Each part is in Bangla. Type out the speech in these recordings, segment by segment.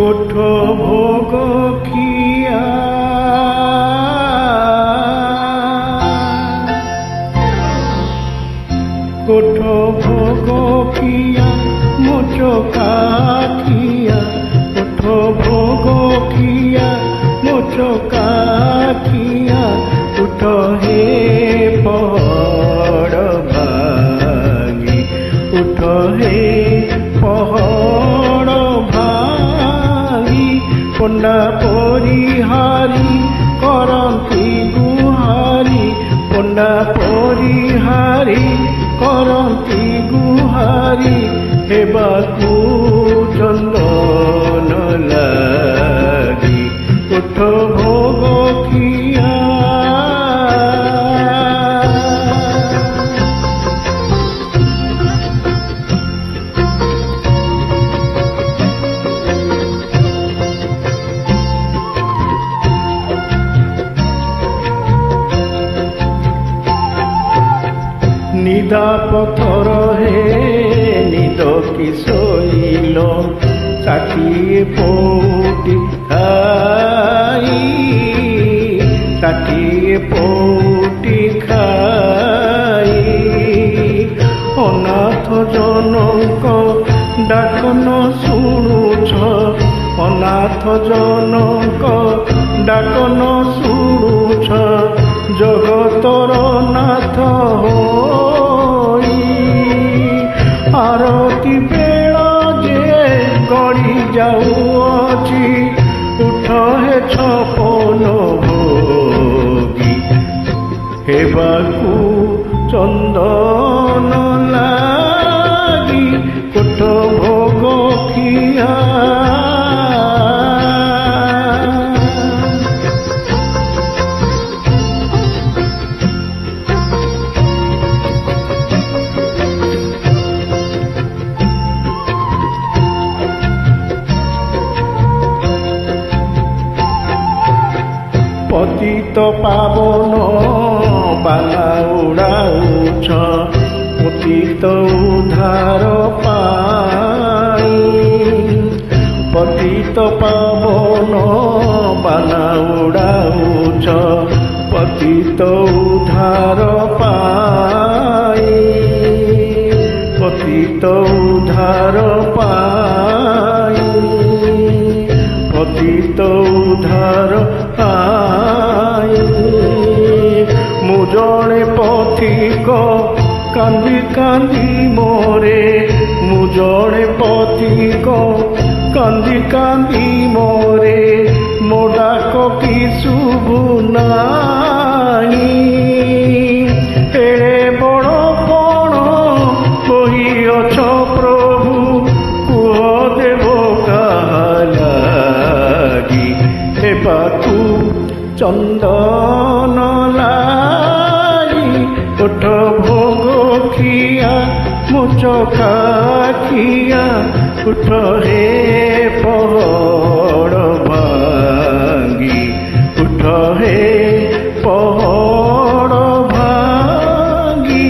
কোঠ ভোগ খিয়া কোঠ ভোগ খিয়া মোচকা খিয়া কোঠ ভোগ খিয়া মোচকা খিয়া উঠ হে পহড় ভাঙি উঠ হে পহড় ভাঙি পଣ୍ଡା ପରିହାରି କରନ୍ତି ଗୁହାରି ପଣ୍ଡା ପରିହାରି କରନ୍ତି ଗୁହାରି ହେବାକୁ ଚନ୍ଦନ ଲାଗି ଉଠ ଭୋଗ ଖିଆ নিদা পথর হে নিদ কি শৈল ষাঠিয়ে পৌটি খাই ষাঠিয়ে পৌটি খাই অনাথ জনক ডাকন শুণুছ অনাথ জনক ডাকন শুণুছ জগতর নাথ আরতি বেড়া যে গড়ি যাউଅছি উঠ হে ছপন ভোগী হেବାକୁ চন্দন লাগি কোঠ ভোগ খিয়া পতিত পাবন বালা উড়াউছ পতিত উদ্ধার পাই পতিত পাবন বালা উড়াউছ পতিত উদ্ধার পাই পতিত উদ্ধার পাই পতিত উদ্ধার পাই মু জনে পথিক কান্দি কান্দি মোরে মু জনে পথিক কান্দি কান্দি মোরে ମୋ ଡାକ କି ଶୁଭୁ ନାହିଁ ଏଡ଼େ ବଡ଼ କଣ କହିଅଛ ପ୍ରଭୁ କୁହ ଦେବ କାହା ଲାଗି ହେବାକୁ ଚନ୍ଦନ ଲାଗି କୋଠ ଭୋଗ ଖିଆ ମୋଚକା ଖିଆ ଉଠ ହେ ପହଡ଼ ଭାଙ୍ଗି ଉଠ ହେ ପହଡ଼ ଭାଙ୍ଗି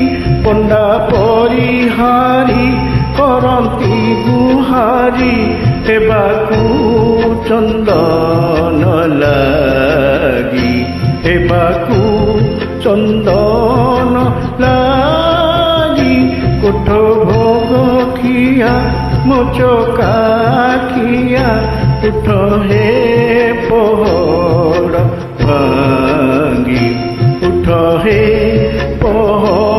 ପଣ୍ଡା ପରିହାରି କରନ୍ତି ଗୁହାରି ହେବାକୁ ଚନ୍ଦନ ଲାଗି ହେବାକୁ ଚନ୍ଦନ ଲାଗି କୋଠ ଭୋଗ ଖିଆ ମୋଚକା ଖିଆ ଉଠ ହେ ପହଡ଼ ଭାଙ୍ଗି ଉଠ ହେ ପହଡ଼